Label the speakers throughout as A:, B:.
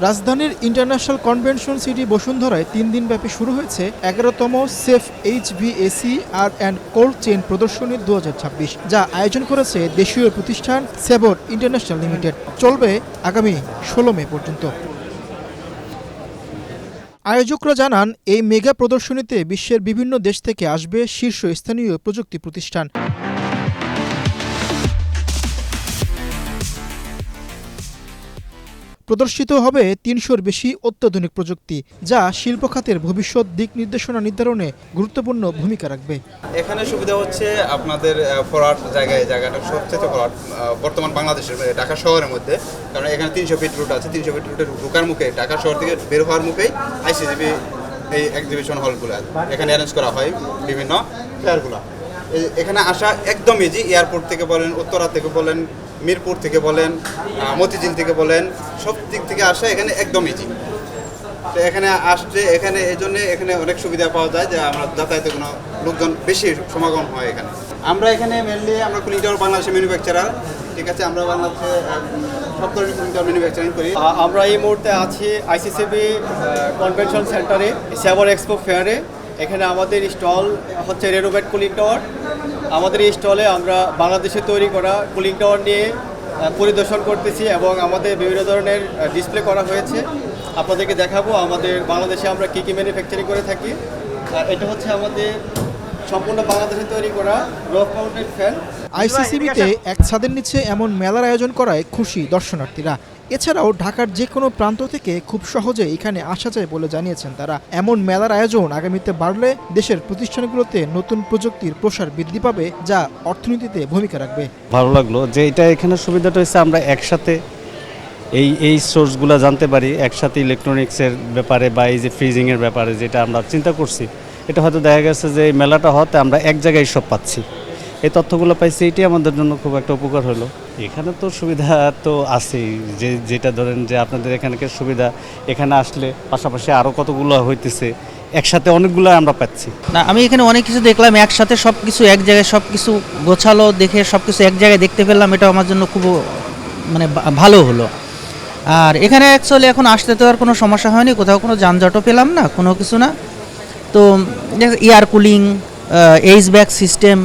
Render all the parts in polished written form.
A: রাজধানীর international convention city বসুন্ধরায় 3 দিনব্যাপী শুরু হয়েছে 11তম safe HVAC R and cold chain প্রদর্শনী 2026, যা আয়োজন করেছে দেশীয় প্রতিষ্ঠান সেবর ইন্টারন্যাশনাল লিমিটেড। চলবে আগামী 16 মে পর্যন্ত। আয়োজকরা জানান, এই মেগা প্রদর্শনীতে বিশ্বের বিভিন্ন দেশ থেকে আসবে শীর্ষস্থানীয় প্রযুক্তি প্রতিষ্ঠান। প্রদর্শিত হবে 300-র বেশি অত্যাধুনিক প্রযুক্তি, যা শিল্প খাতের ভবিষ্যৎ দিক নির্দেশনা নির্ধারণে গুরুত্বপূর্ণ ভূমিকা রাখবে।
B: এখানে সুবিধা হচ্ছে আপনাদের ফরওয়ার্ড জায়গাটা সবচেয়ে ফরওয়ার্ড বর্তমান বাংলাদেশের ঢাকা শহরের মধ্যে, কারণ এখানে 300 ফিট রুট আছে। 300 ফিট রুটের ঢোকার মুখে ঢাকা শহর থেকে বের হওয়ার মুখেই আইসিজিবি এই এক্সিবিশন হলগুলো এখানে অ্যারেঞ্জ করা হয় বিভিন্ন ফেয়ারগুলো। এখানে আসা একদম ইজি। এয়ারপোর্ট থেকে বলেন, উত্তরা থেকে বলেন, মিরপুর থেকে বলেন, মতিঝিল থেকে বলেন, সব দিক থেকে আসা এখানে একদম ইজি। তো এখানে আসছে এখানে এই জন্যে এখানে অনেক সুবিধা পাওয়া যায়, যে আমরা যাতায়াতে কোনো লোকজন বেশি সমাগম হয় এখানে। আমরা এখানে মেনলি আমরা কুলিং টাওয়ার বাংলাদেশের ম্যানুফ্যাকচারার, ঠিক আছে। আমরা বাংলাদেশে সব ধরনের কুলিং টাওয়ার ম্যানুফ্যাকচারিং করি।
C: আমরা এই মুহূর্তে আছি আইসিসিবি কনভেনশন সেন্টারে, সেবর এক্সপো ফেয়ারে। এখানে আমাদের স্টল হচ্ছে রেনোভেট কুলিং টাওয়ার। আমাদের এই স্টলে আমরা বাংলাদেশে তৈরি করা কুলিং টাওয়ার নিয়ে পরিদর্শন করতেছি এবং আমাদের বিভিন্ন ধরনের ডিসপ্লে করা হয়েছে। আপনাদেরকে দেখাবো আমাদের বাংলাদেশে আমরা কী কী ম্যানুফ্যাকচারিং করে থাকি। এটা হচ্ছে আমাদের সম্পূর্ণ বাংলাদেশে তৈরি করা রফ মাউন্টেড ফ্যান।
A: আইসিসিবিতে এক ছাদের নিচে এমন মেলার আয়োজন করায় খুশি দর্শনার্থীরা। এছাড়াও ঢাকার যে কোনো প্রান্ত থেকে খুব সহজে এখানে আসা যায় বলে জানিয়েছেন তারা। এমন মেলার আয়োজন আগামীতে বাড়লে দেশের প্রতিষ্ঠানগুলোতে নতুন প্রযুক্তির প্রসার বৃদ্ধি পাবে, যা অর্থনীতিতে ভূমিকা রাখবে।
D: ভালো লাগলো যে এটা এখানে সুবিধাটা হচ্ছে আমরা একসাথে এই সোর্সগুলো জানতে পারি, একসাথে ইলেকট্রনিক্সের ব্যাপারে বা এই যে ফ্রিজিংয়ের ব্যাপারে যেটা আমরা চিন্তা করছি, এটা হয়তো দেখা গেছে যে এই মেলাটা হতে আমরা এক জায়গায় সব পাচ্ছি, এই তথ্যগুলো পাইছি। এটি আমাদের জন্য খুব একটা উপকার হলো। এখানে তো সুবিধা তো আছেই, যেটা ধরেন যে আপনাদের এখানকার সুবিধা, এখানে আসলে পাশাপাশি আরও কতগুলো হইতেছে, একসাথে অনেকগুলো আমরা পাচ্ছি।
E: না, আমি এখানে অনেক কিছু দেখলাম, একসাথে সব কিছু এক জায়গায়, সব কিছু গোছালো দেখে সব কিছু এক জায়গায় দেখতে পেলাম। এটা আমার জন্য খুব মানে ভালো হলো। আর এখানে অ্যাকচুয়ালি এখন আসতে তো আর কোনো সমস্যা হয়নি, কোথাও কোনো যানজটও পেলাম না, কোনো কিছু না। তো এয়ার কুলিং, এইচব্যাক সিস্টেম,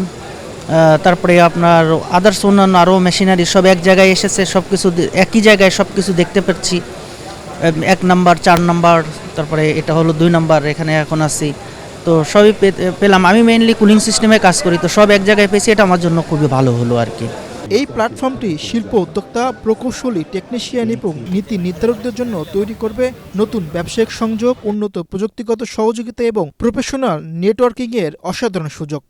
E: তারপরে আপনার আদার্স অন্যান্য আরও মেশিনারি সব এক জায়গায় এসেছে। সব কিছু একই জায়গায় সব কিছু দেখতে পাচ্ছি। 1 নাম্বার, 4 নাম্বার, তারপরে এটা হলো 2 নাম্বার, এখানে এখন আছি। তো সবই পেলাম। আমি মেইনলি কুলিং সিস্টেমে কাজ করি, তো সব এক জায়গায় পেয়েছি। এটা আমার জন্য খুবই ভালো হলো আর কি।
A: এই প্ল্যাটফর্মটি শিল্প উদ্যোক্তা, প্রকৌশলী, টেকনিশিয়ান এবং নীতি নির্ধারকদের জন্য তৈরি করবে নতুন ব্যবসায়িক সংযোগ, উন্নত প্রযুক্তিগত সহযোগিতা এবং প্রফেশনাল নেটওয়ার্কিংয়ের অসাধারণ সুযোগ।